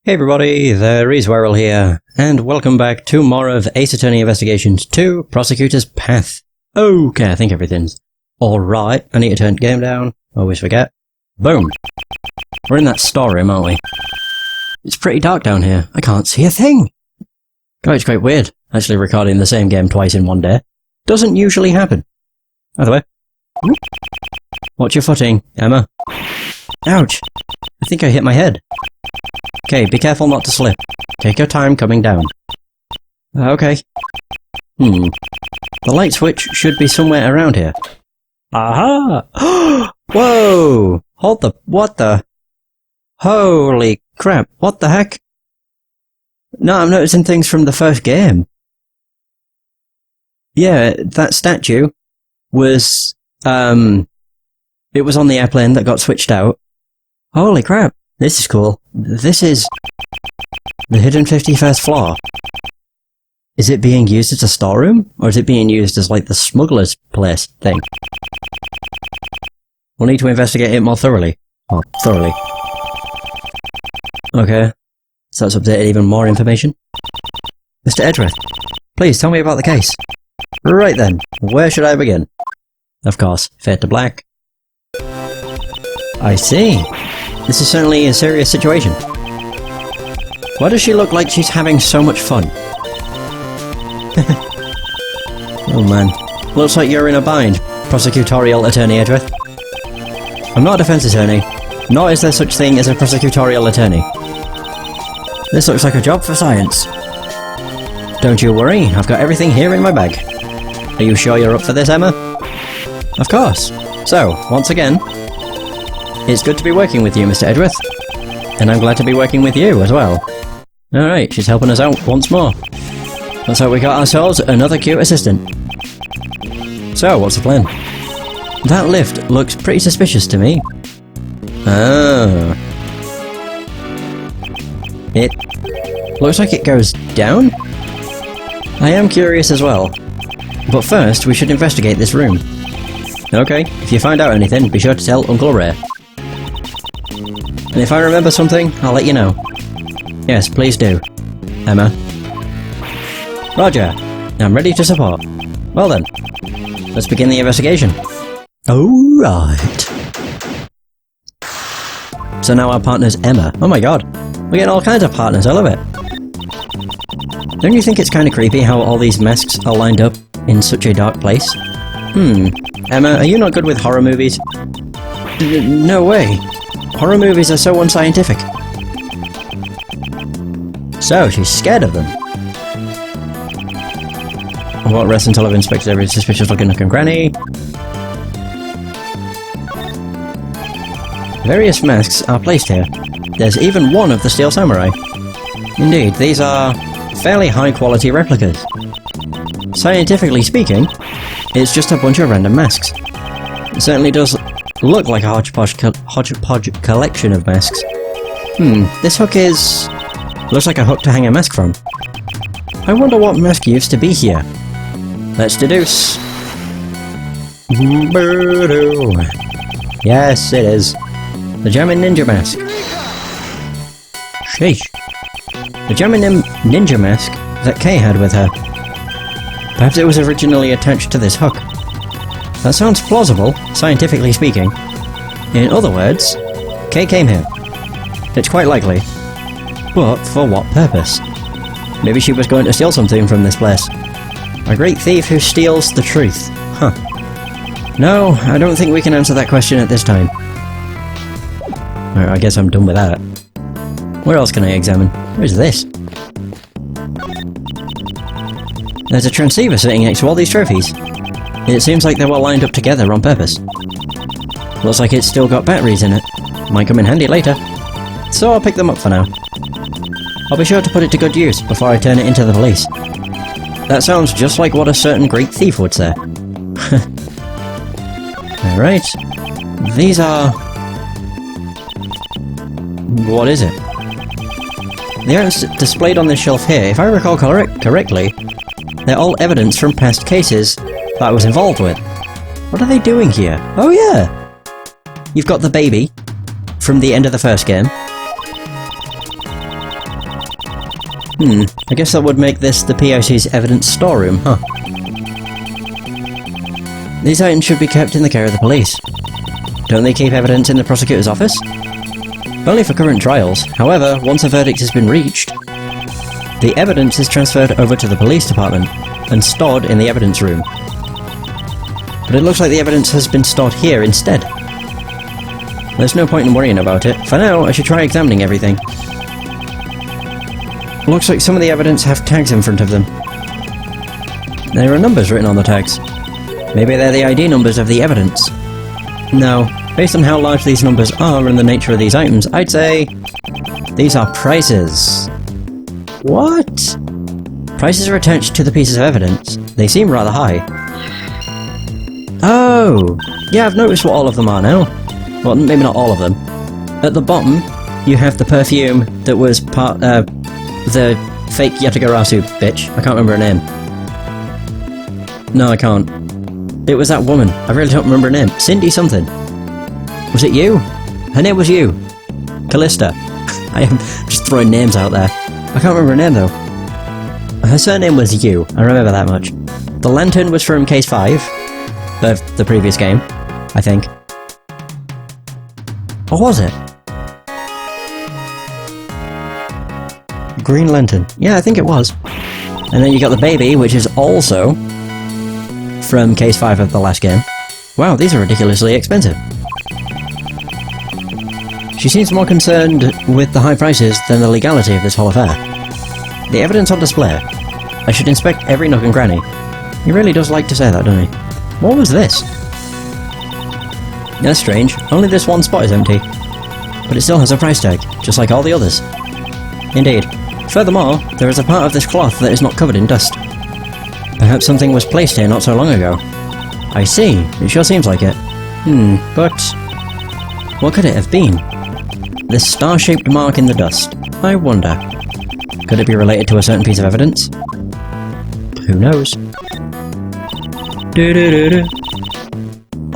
Hey everybody, the Reeswerrel here, and welcome back to more of Ace Attorney Investigations 2, Prosecutor's Path. Okay, I think everything's alright. I need to turn the game down. Always forget. Boom! We're in that storeroom, aren't we? It's pretty dark down here. I can't see a thing! God, it's quite weird, actually recording the same game twice in one day. Doesn't usually happen. By the way. Watch your footing, Emma. Ouch! I think I hit my head. Okay, be careful not to slip. Take your time coming down. Okay. The light switch should be somewhere around here. Aha! Whoa! What the? Holy crap, what the heck? No, I'm noticing things from the first game. Yeah, that statue was, it was on the airplane that got switched out. Holy crap, this is cool. This is the hidden 51st floor. Is it being used as a storeroom? Or is it being used as like the smuggler's place thing? We'll need to investigate it more thoroughly. Oh, thoroughly. Okay. So that's updated even more information. Mr. Edgeworth, please tell me about the case. Right then, where should I begin? Of course, fade to black. I see. This is certainly a serious situation. Why does she look like she's having so much fun? Oh man. Looks like you're in a bind, Prosecutorial Attorney Edgeworth. I'm not a defense attorney, nor is there such thing as a prosecutorial attorney. This looks like a job for science. Don't you worry, I've got everything here in my bag. Are you sure you're up for this, Emma? Of course. So, once again, it's good to be working with you, Mr. Edgeworth. And I'm glad to be working with you as well. Alright, she's helping us out once more. Looks like we got ourselves another cute assistant. So, what's the plan? That lift looks pretty suspicious to me. Ah. It looks like it goes down? I am curious as well. But first, we should investigate this room. Okay, if you find out anything, be sure to tell Uncle Ray. And if I remember something, I'll let you know. Yes, please do. Emma. Roger. I'm ready to support. Well then, let's begin the investigation. Alright. So now our partner's Emma. Oh my god. We're getting all kinds of partners, I love it. Don't you think it's kind of creepy how all these masks are lined up in such a dark place? Emma, are you not good with horror movies? No way. Horror movies are so unscientific. So, she's scared of them. I won't rest until I've inspected every suspicious looking nook and cranny. Various masks are placed here. There's even one of the Steel Samurai. Indeed, these are fairly high quality replicas. Scientifically speaking, it's just a bunch of random masks. It certainly does look like a hodgepodge collection of masks. This hook is... looks like a hook to hang a mask from. I wonder what mask used to be here. Let's deduce. Yes, it is. The German ninja mask. Sheesh. The German ninja mask that Kay had with her. Perhaps it was originally attached to this hook. That sounds plausible, scientifically speaking. In other words, Kay came here. It's quite likely. But for what purpose? Maybe she was going to steal something from this place. A great thief who steals the truth. Huh. No, I don't think we can answer that question at this time. Alright, I guess I'm done with that. Where else can I examine? Where's this? There's a transceiver sitting next to all these trophies. It seems like they were lined up together on purpose. Looks like it's still got batteries in it. Might come in handy later. So I'll pick them up for now. I'll be sure to put it to good use before I turn it into the police. That sounds just like what a certain great thief would say. Alright. These are... what is it? The items displayed on this shelf here, if I recall correctly, they're all evidence from past cases that I was involved with. What are they doing here? Oh yeah! You've got the baby from the end of the first game. I guess that would make this the PIC's evidence storeroom, huh? These items should be kept in the care of the police. Don't they keep evidence in the prosecutor's office? Only for current trials. However, once a verdict has been reached, the evidence is transferred over to the police department and stored in the evidence room. But it looks like the evidence has been stored here instead. There's no point in worrying about it. For now, I should try examining everything. Looks like some of the evidence have tags in front of them. There are numbers written on the tags. Maybe they're the ID numbers of the evidence. No, based on how large these numbers are and the nature of these items, I'd say these are prices. What? Prices are attached to the pieces of evidence. They seem rather high. Oh! Yeah, I've noticed what all of them are now. Well, maybe not all of them. At the bottom, you have the perfume that was part, the fake Yatagarasu bitch. I can't remember her name. No, I can't. It was that woman. I really don't remember her name. Cindy something. Was it you? Her name was you. Callista. I am just throwing names out there. I can't remember her name though. Her surname was you. I remember that much. The lantern was from Case 5. Of the previous game, I think. Or was it? Green Lantern. Yeah, I think it was. And then you got the baby, which is also from Case 5 of the last game. Wow, these are ridiculously expensive. She seems more concerned with the high prices than the legality of this whole affair. The evidence on display. I should inspect every nook and cranny. He really does like to say that, doesn't he? What was this? That's strange. Only this one spot is empty. But it still has a price tag, just like all the others. Indeed. Furthermore, there is a part of this cloth that is not covered in dust. Perhaps something was placed here not so long ago. I see. It sure seems like it. But what could it have been? This star-shaped mark in the dust. I wonder. Could it be related to a certain piece of evidence? Who knows?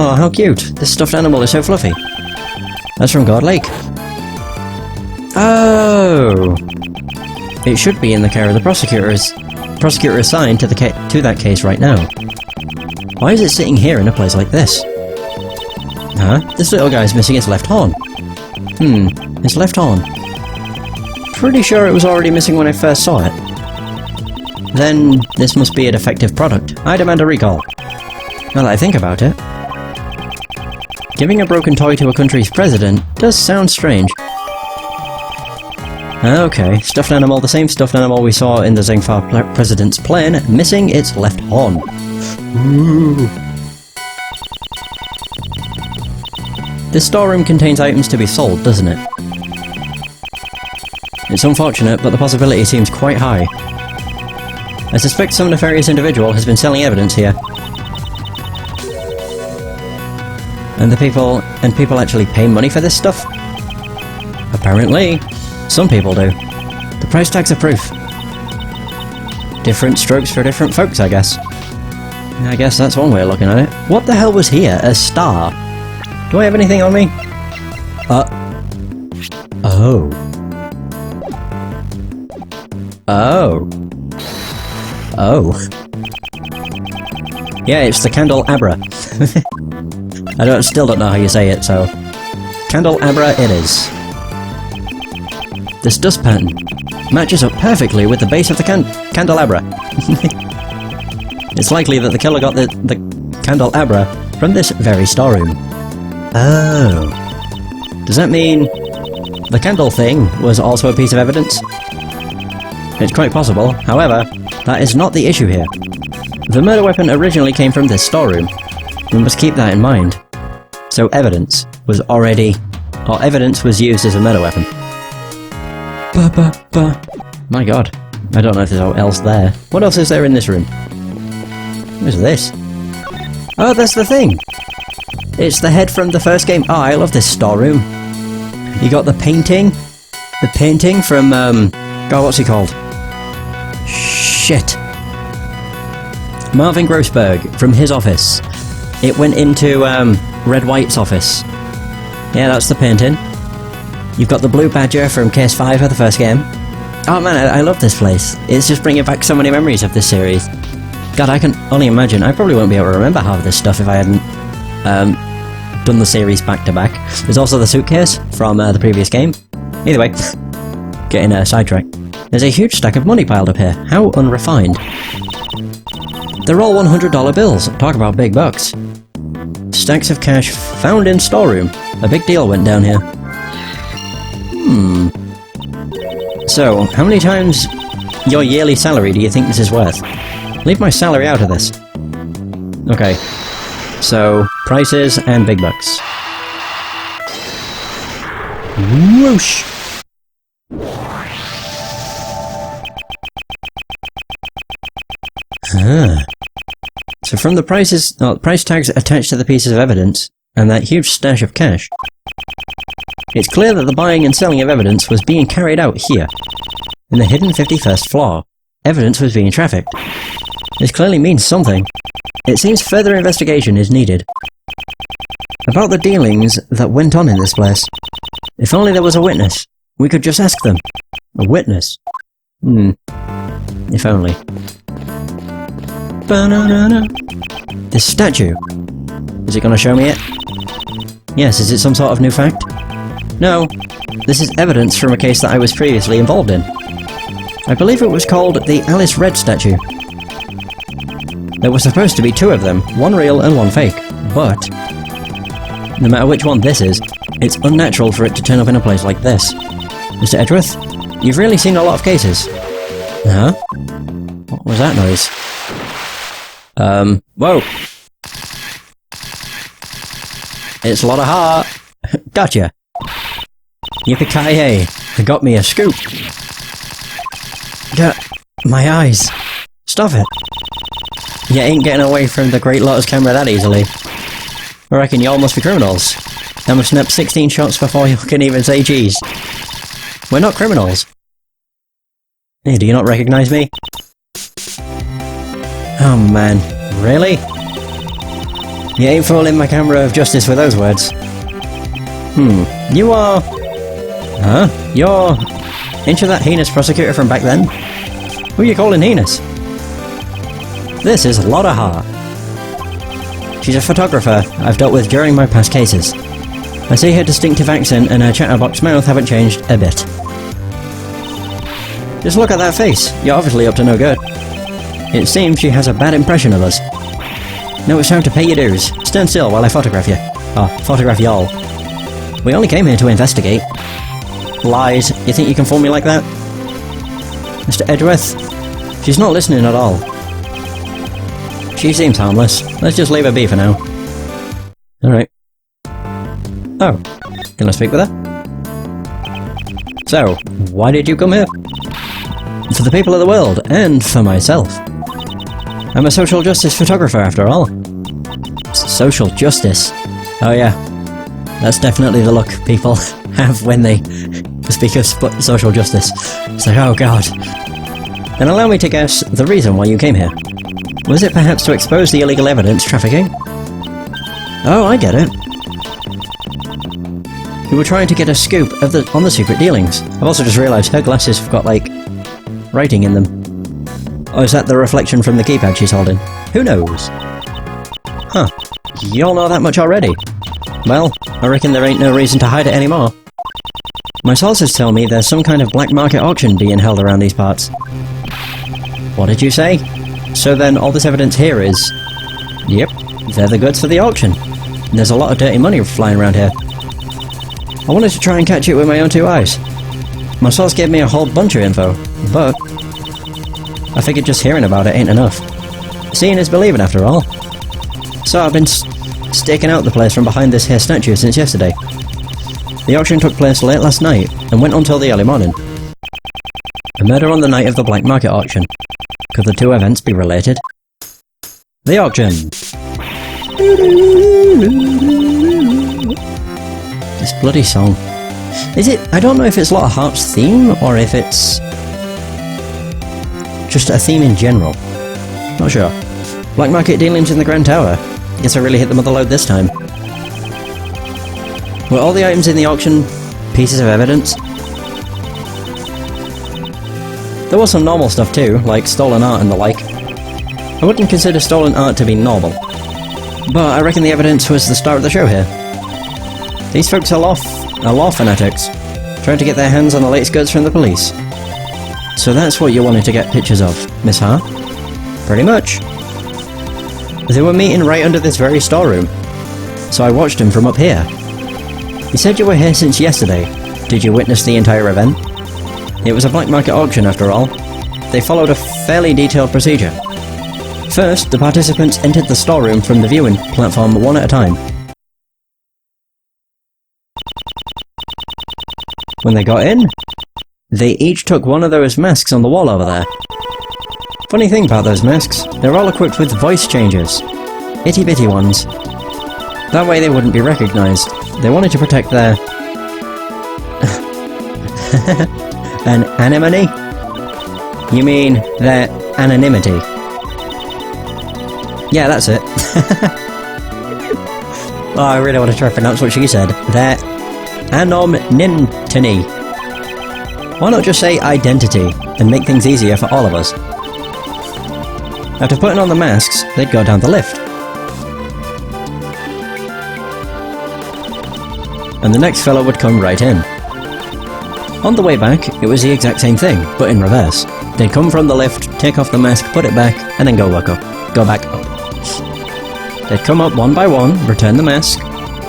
Oh, how cute! This stuffed animal is so fluffy. That's from God Lake. Oh! It should be in the care of the prosecutors. Prosecutor assigned to that case right now. Why is it sitting here in a place like this? Huh? This little guy's missing his left horn. His left horn. Pretty sure it was already missing when I first saw it. Then, this must be a defective product. I demand a recall. Now that I think about it. Giving a broken toy to a country's president does sound strange. Okay, stuffed animal, the same stuffed animal we saw in the Zengfar president's plane, missing its left horn. Ooh. This storeroom contains items to be sold, doesn't it? It's unfortunate, but the possibility seems quite high. I suspect some nefarious individual has been selling evidence here. And people actually pay money for this stuff? Apparently. Some people do. The price tags are proof. Different strokes for different folks, I guess. I guess that's one way of looking at it. What the hell was here? A star? Do I have anything on me? Oh. Oh. Oh. Yeah, it's the Candelabra. I still don't know how you say it, so... Candelabra it is. This dust pattern matches up perfectly with the base of the candelabra. It's likely that the killer got the candelabra from this very storeroom. Oh. Does that mean the candle thing was also a piece of evidence? It's quite possible. However, that is not the issue here. The murder weapon originally came from this storeroom. We must keep that in mind. So evidence was used as a murder weapon. My god. I don't know if there's anything else there. What else is there in this room? What is this? Oh, that's the thing! It's the head from the first game. Oh, I love this storeroom. You got the painting. The painting from, God, what's he called? Shit. Marvin Grossberg, from his office. It went into, Red White's office. Yeah, that's the painting. You've got the Blue Badger from Case 5 of the first game. Oh man, I love this place. It's just bringing back so many memories of this series. God, I can only imagine. I probably won't be able to remember half of this stuff if I hadn't done the series back to back. There's also the suitcase from the previous game. Either way, getting sidetracked. There's a huge stack of money piled up here. How unrefined. They're all $100 bills. Talk about big bucks. Stacks of cash found in storeroom. A big deal went down here. So, how many times your yearly salary do you think this is worth? Leave my salary out of this. Okay. So, prices and big bucks. Whoosh! So from the price tags attached to the pieces of evidence, and that huge stash of cash, it's clear that the buying and selling of evidence was being carried out here. In the hidden 51st floor, evidence was being trafficked. This clearly means something. It seems further investigation is needed. About the dealings that went on in this place. If only there was a witness. We could just ask them. A witness? If only. Ba-na-na-na. This statue. Is it going to show me it? Yes, is it some sort of new fact? No. This is evidence from a case that I was previously involved in. I believe it was called the Alice Red statue. There were supposed to be two of them, one real and one fake, but no matter which one this is, it's unnatural for it to turn up in a place like this. Mr. Edgeworth, you've really seen a lot of cases. Huh? What was that noise? Whoa! It's a lot of heart! Gotcha! Yippee-ki-yay! I got me a scoop! My eyes! Stop it! You ain't getting away from the Great Lotus camera that easily. I reckon y'all must be criminals. I must snap 16 shots before you can even say cheese. We're not criminals. Hey, do you not recognise me? Oh man, really? You ain't fooling my camera of justice with those words. You are... Huh? You're... Ain't you that heinous prosecutor from back then? Who are you calling heinous? This is a lot of heart. She's a photographer I've dealt with during my past cases. I see her distinctive accent and her chatterbox mouth haven't changed a bit. Just look at that face. You're obviously up to no good. It seems she has a bad impression of us. Now it's time to pay your dues. Stand still while I photograph you. Photograph y'all. We only came here to investigate. Lies. You think you can fool me like that? Mr. Edgeworth? She's not listening at all. She seems harmless. Let's just leave her be for now. Alright. Oh. Can I speak with her? So, why did you come here? For the people of the world, and for myself. I'm a social justice photographer after all. Social justice. Oh yeah. That's definitely the look people have when they speak of social justice. It's like, oh god. And allow me to guess the reason why you came here. Was it perhaps to expose the illegal evidence trafficking? Oh, I get it. You were trying to get a scoop of on the secret dealings. I've also just realised her glasses have got, like, writing in them. Or is that the reflection from the keypad she's holding? Who knows? Huh. You all know that much already. Well, I reckon there ain't no reason to hide it anymore. My sources tell me there's some kind of black market auction being held around these parts. What did you say? So then all this evidence here is... Yep, they're the goods for the auction. There's a lot of dirty money flying around here. I wanted to try and catch it with my own two eyes. My source gave me a whole bunch of info, but I figured just hearing about it ain't enough. Seeing is believing after all. So I've been staking out the place from behind this here statue since yesterday. The auction took place late last night and went on till the early morning. A murder on the night of the black market auction. Could the two events be related? The auction! This bloody song. Is it... I don't know if it's Lot of Heart's theme, or if it's... just a theme in general. Not sure. Black market dealings in the Grand Tower. Guess I really hit the mother lode this time. Were all the items in the auction pieces of evidence? There was some normal stuff too, like stolen art and the like. I wouldn't consider stolen art to be normal, but I reckon the evidence was the star of the show here. These folks are law fanatics, trying to get their hands on the latest goods from the police. So that's what you wanted to get pictures of, Miss Ha? Pretty much. They were meeting right under this very storeroom, so I watched them from up here. You said you were here since yesterday. Did you witness the entire event? It was a black market auction after all. They followed a fairly detailed procedure. First, the participants entered the storeroom from the viewing platform one at a time. When they got in, they each took one of those masks on the wall over there. Funny thing about those masks, they're all equipped with voice changers. Itty bitty ones. That way they wouldn't be recognised. They wanted to protect their... an anonymity? You mean their anonymity? Yeah, that's it. Oh, I really want to try to pronounce what she said. Their anonymity. Why not just say identity, and make things easier for all of us? After putting on the masks, they'd go down the lift. And the next fellow would come right in. On the way back, it was the exact same thing, but in reverse. They'd come from the lift, take off the mask, put it back, and then go back up. They'd come up one by one, return the mask,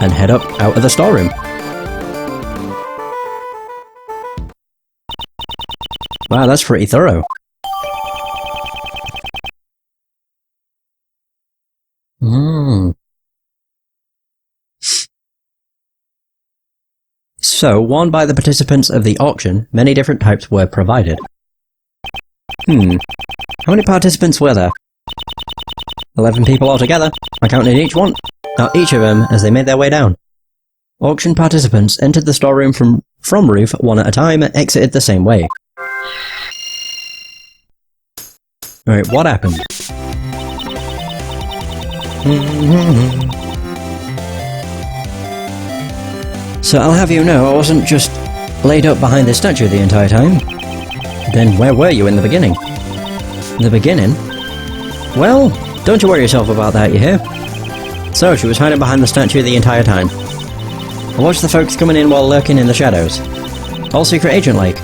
and head up out of the storeroom. Wow, that's pretty thorough. So, worn by the participants of the auction, many different types were provided. How many participants were there? 11 people altogether. I counted each of them as they made their way down. Auction participants entered the storeroom from roof one at a time and exited the same way. Alright, what happened? So I'll have you know I wasn't just laid up behind this statue the entire time. Then where were you in the beginning? In the beginning? Well, don't you worry yourself about that, you hear? So she was hiding behind the statue the entire time. I watched the folks coming in while lurking in the shadows. All secret agent-like.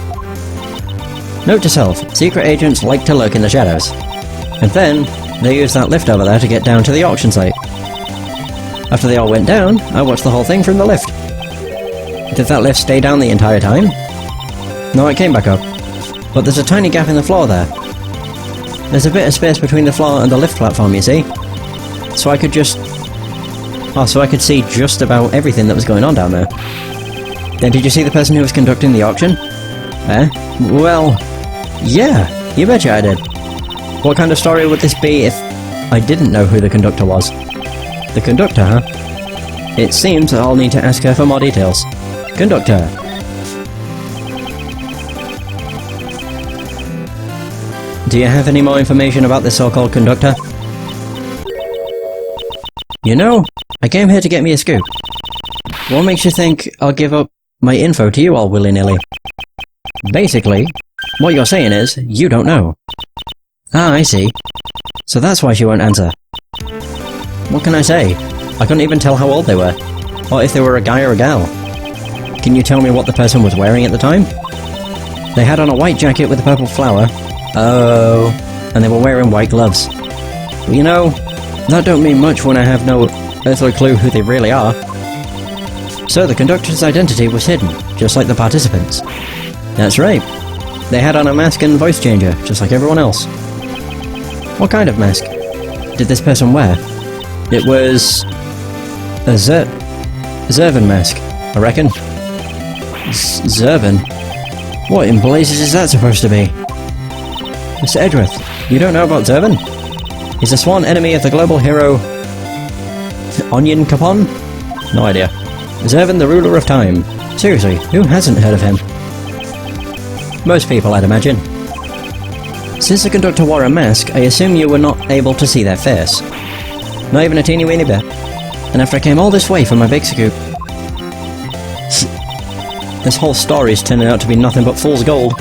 Note to self, secret agents like to lurk in the shadows. And then, they used that lift over there to get down to the auction site. After they all went down, I watched the whole thing from the lift. Did that lift stay down the entire time? No, it came back up. But there's a tiny gap in the floor there. There's a bit of space between the floor and the lift platform, you see? So I could see just about everything that was going on down there. Then did you see the person who was conducting the auction? Well, yeah, you betcha I did. What kind of story would this be if I didn't know who the conductor was? The conductor, huh? It seems I'll need to ask her for more details. Conductor. Do you have any more information about this so-called conductor? You know, I came here to get me a scoop. What makes you think I'll give up my info to you all willy-nilly? Basically, what you're saying is, you don't know. Ah, I see. So that's why she won't answer. What can I say? I couldn't even tell how old they were, or if they were a guy or a gal. Can you tell me what the person was wearing at the time? They had on a white jacket with a purple flower. Oh, and they were wearing white gloves. Well, you know, that don't mean much when I have no earthly clue who they really are. So the conductor's identity was hidden, just like the participants. That's right. They had on a mask and voice changer, just like everyone else. What kind of mask did this person wear? It was a Zervan mask, I reckon. Zervan? What in blazes is that supposed to be? Mr. Edgeworth, you don't know about Zervan? He's a sworn enemy of the global hero... Onion Capon? No idea. Zervan, the ruler of time. Seriously, who hasn't heard of him? Most people, I'd imagine. Since the conductor wore a mask, I assume you were not able to see their face. Not even a teeny weeny bit. And after I came all this way for my big scoop... This whole story's turning out to be nothing but fool's gold.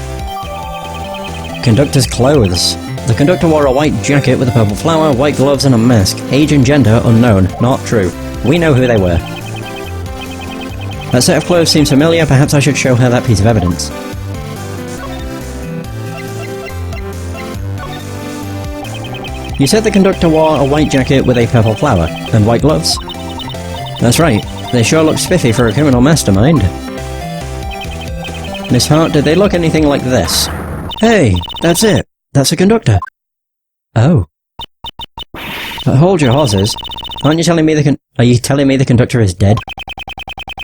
Conductor's clothes. The Conductor wore a white jacket with a purple flower, white gloves and a mask. Age and gender unknown. Not true. We know who they were. That set of clothes seems familiar, perhaps I should show her that piece of evidence. You said the Conductor wore a white jacket with a purple flower, and white gloves? That's right. They sure look spiffy for a criminal mastermind. Miss Hart, did they look anything like this? Hey, that's it. That's a Conductor. Oh. But hold your horses. Aren't you telling me are you telling me the Conductor is dead?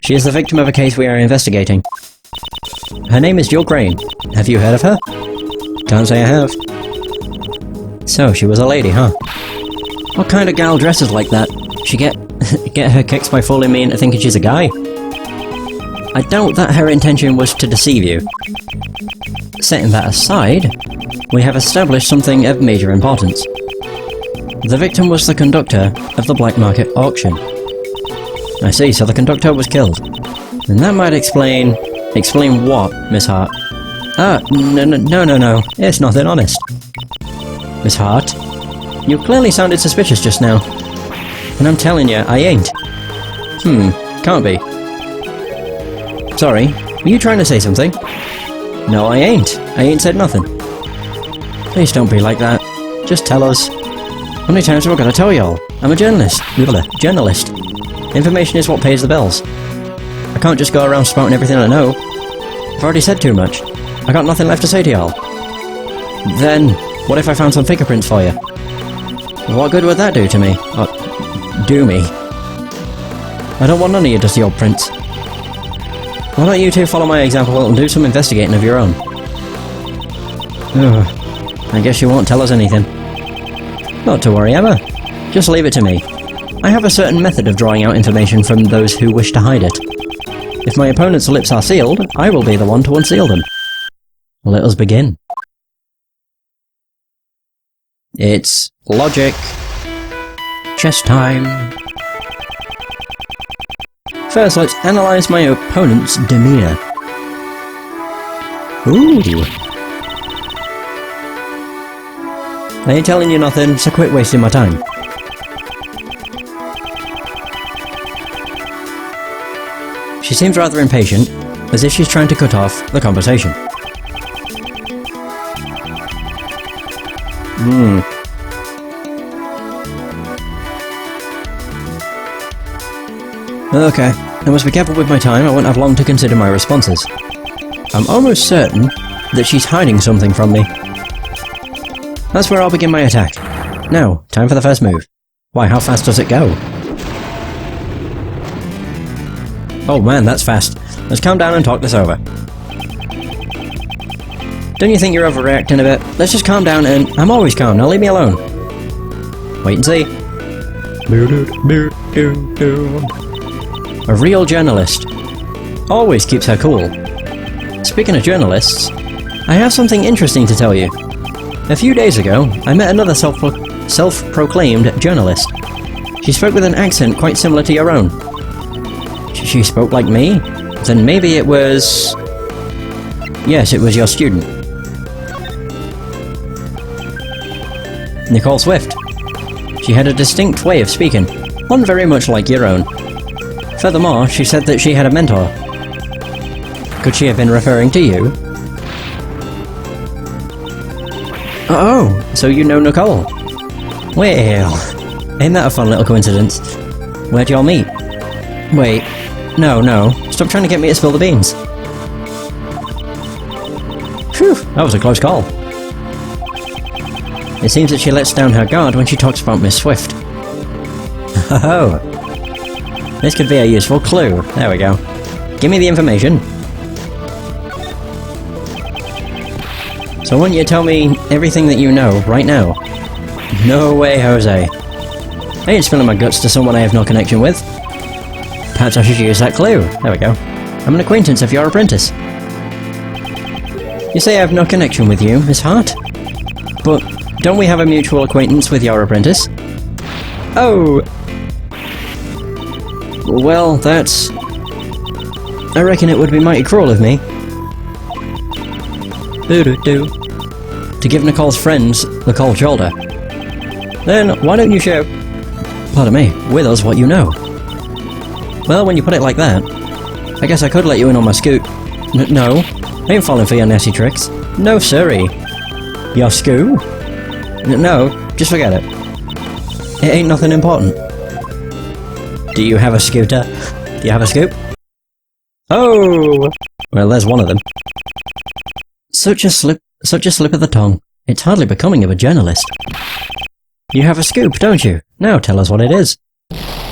She is the victim of a case we are investigating. Her name is Jill Crane. Have you heard of her? Can't say I have. So, she was a lady, huh? What kind of gal dresses like that? She get her kicks by fooling me into thinking she's a guy? I doubt that her intention was to deceive you. Setting that aside, we have established something of major importance. The victim was the Conductor of the black market auction. I see, so the Conductor was killed. And that might explain... Explain what, Miss Hart? No. It's nothing, honest. Miss Hart? You clearly sounded suspicious just now. And I'm telling you, I ain't. Can't be. Sorry, were you trying to say something? No, I ain't. I ain't said nothing. Please don't be like that. Just tell us. How many times have I got to tell y'all? I'm a journalist. Journalist. Information is what pays the bills. I can't just go around spouting everything I know. I've already said too much. I got nothing left to say to y'all. Then, what if I found some fingerprints for you? What good would that do to me? Do me? I don't want none of your dusty old prints. Why don't you two follow my example and do some investigating of your own? I guess you won't tell us anything. Not to worry, Emma. Just leave it to me. I have a certain method of drawing out information from those who wish to hide it. If my opponent's lips are sealed, I will be the one to unseal them. Let us begin. It's logic. Chess time. First, let's analyze my opponent's demeanor. Ooh. I ain't telling you nothing, so quit wasting my time. She seems rather impatient, as if she's trying to cut off the conversation. Okay, I must be careful with my time, I won't have long to consider my responses. I'm almost certain that she's hiding something from me. That's where I'll begin my attack. Now, time for the first move. Why, how fast does it go? Oh man, that's fast. Let's calm down and talk this over. Don't you think you're overreacting a bit? Let's just calm down and... I'm always calm, now leave me alone. Wait and see. A real journalist. Always keeps her cool. Speaking of journalists, I have something interesting to tell you. A few days ago, I met another self-proclaimed journalist. She spoke with an accent quite similar to your own. She spoke like me? Then maybe it was... Yes, it was your student. Nicole Swift. She had a distinct way of speaking, one very much like your own. Furthermore, she said that she had a mentor. Could she have been referring to you? Oh, so you know Nicole? Well, ain't that a fun little coincidence? Where'd y'all meet? Wait, no, stop trying to get me to spill the beans. Phew, that was a close call. It seems that she lets down her guard when she talks about Miss Swift. Oh, this could be a useful clue. There we go. Give me the information. So I want you to tell me everything that you know, right now. No way, Jose. I ain't spilling my guts to someone I have no connection with. Perhaps I should use that clue. There we go. I'm an acquaintance of your apprentice. You say I have no connection with you, Miss Hart? But don't we have a mutual acquaintance with your apprentice? Oh! Well, that's... I reckon it would be mighty cruel of me. Doo-doo-doo. to give Nicole's friends the cold shoulder. Then why don't you share, pardon me, with us what you know? Well, when you put it like that, I guess I could let you in on my scoop. No, I ain't falling for your nasty tricks. No siree. Your scoop? No, just forget it. It ain't nothing important. Do you have a scooter? Do you have a scoop? Oh! Well, there's one of them. Such a slip of the tongue. It's hardly becoming of a journalist. You have a scoop, don't you? Now tell us what it is.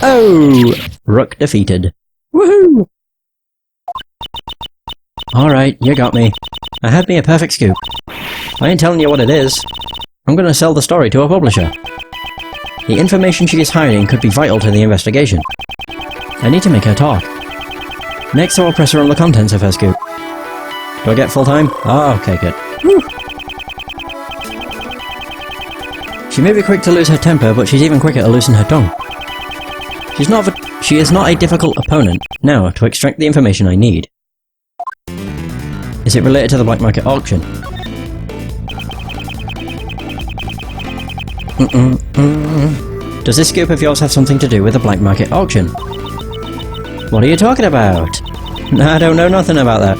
Oh! Rook defeated. Woohoo! Alright, you got me. I had me a perfect scoop. I ain't telling you what it is. I'm gonna sell the story to a publisher. The information she is hiding could be vital to the investigation. I need to make her talk. Next I'll press her on the contents of her scoop. Do I get full time? Oh, okay, good. Woo. She may be quick to lose her temper, but she's even quicker to loosen her tongue. She is not a difficult opponent. Now, to extract the information I need. Is it related to the black market auction? Does this scoop of yours have something to do with the black market auction? What are you talking about? I don't know nothing about that.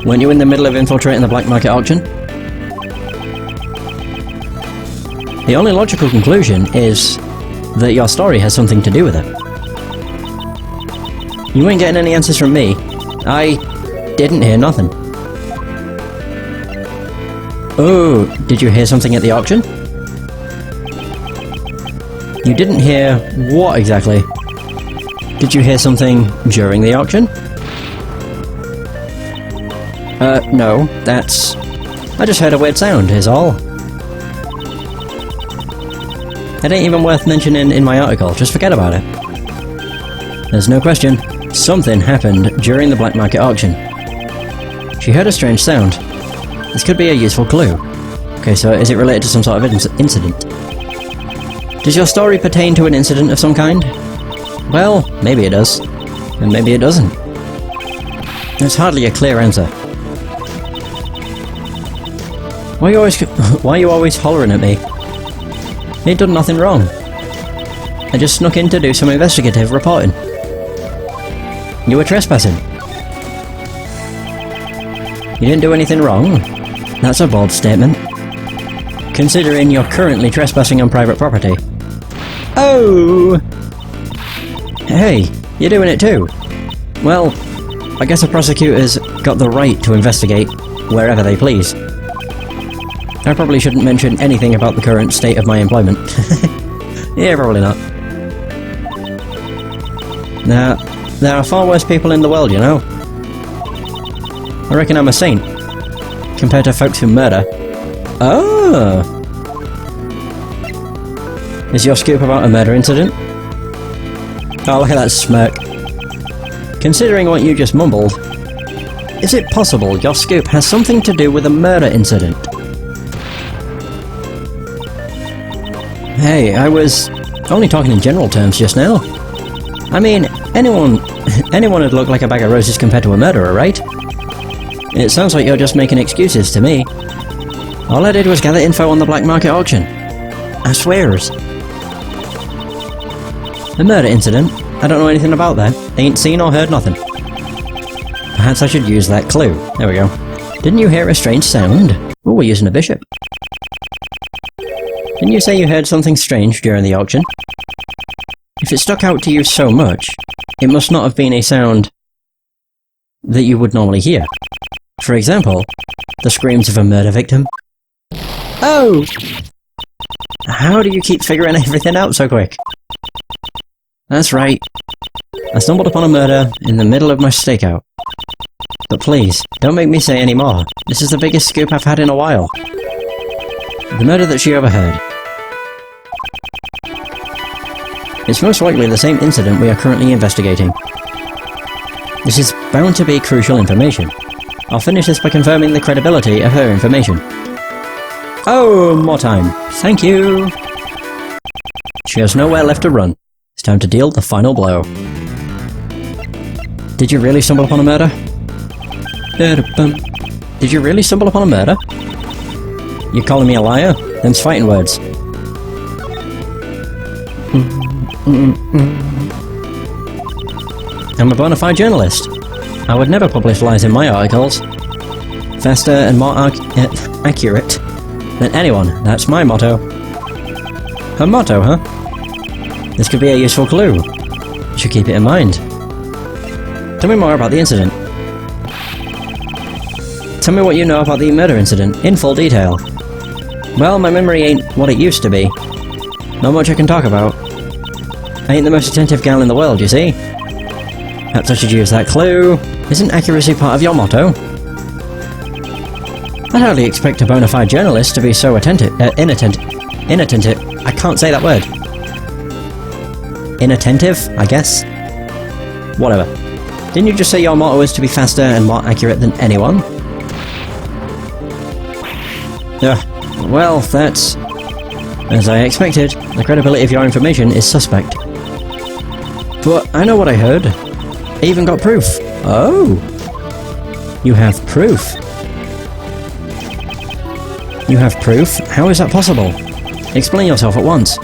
Weren't you in the middle of infiltrating the black market auction? The only logical conclusion is that your story has something to do with it. You ain't getting any answers from me. I didn't hear nothing. Oh, did you hear something at the auction? You didn't hear what exactly? Did you hear something during the auction? No, that's... I just heard a weird sound, is all. It ain't even worth mentioning in my article, just forget about it. There's no question, something happened during the black market auction. She heard a strange sound. This could be a useful clue. Okay, so is it related to some sort of incident? Does your story pertain to an incident of some kind? Well, maybe it does. And maybe it doesn't. There's hardly a clear answer. Why are you always hollering at me? Ain't done nothing wrong. I just snuck in to do some investigative reporting. You were trespassing. You didn't do anything wrong? That's a bold statement. Considering you're currently trespassing on private property. Oh! Hey, you're doing it too. Well, I guess the prosecutors got the right to investigate wherever they please. I probably shouldn't mention anything about the current state of my employment. Yeah, probably not. Now, there are far worse people in the world, you know. I reckon I'm a saint, compared to folks who murder. Oh! Is your scoop about a murder incident? Oh, look at that smirk. Considering what you just mumbled, is it possible your scoop has something to do with a murder incident? Hey, I was only talking in general terms just now. I mean, anyone would look like a bag of roses compared to a murderer, right? It sounds like you're just making excuses to me. All I did was gather info on the black market auction. I swears. A murder incident? I don't know anything about that. Ain't seen or heard nothing. Perhaps I should use that clue. There we go. Didn't you hear a strange sound? Oh, we're using a bishop. Didn't you say you heard something strange during the auction? If it stuck out to you so much, it must not have been a sound that you would normally hear. For example, the screams of a murder victim. Oh! How do you keep figuring everything out so quick? That's right. I stumbled upon a murder in the middle of my stakeout. But please, don't make me say any more. This is the biggest scoop I've had in a while. The murder that she overheard. It's most likely the same incident we are currently investigating. This is bound to be crucial information. I'll finish this by confirming the credibility of her information. Oh, more time. Thank you! She has nowhere left to run. It's time to deal the final blow. Did you really stumble upon a murder? Did you really stumble upon a murder? You calling me a liar? Them's fighting words. I'm a bona fide journalist. I would never publish lies in my articles. Faster and more accurate than anyone. That's my motto. Her motto, huh? This could be a useful clue. You should keep it in mind. Tell me more about the incident. Tell me what you know about the murder incident, in full detail. Well, my memory ain't what it used to be. Not much I can talk about. I ain't the most attentive gal in the world, you see? Perhaps I should use that clue. Isn't accuracy part of your motto? I'd hardly expect a bona fide journalist to be so inattentive. I can't say that word. Inattentive, I guess? Whatever. Didn't you just say your motto is to be faster and more accurate than anyone? Well, that's... as I expected. The credibility of your information is suspect. But I know what I heard. I even got proof. Oh! You have proof? You have proof? How is that possible? Explain yourself at once.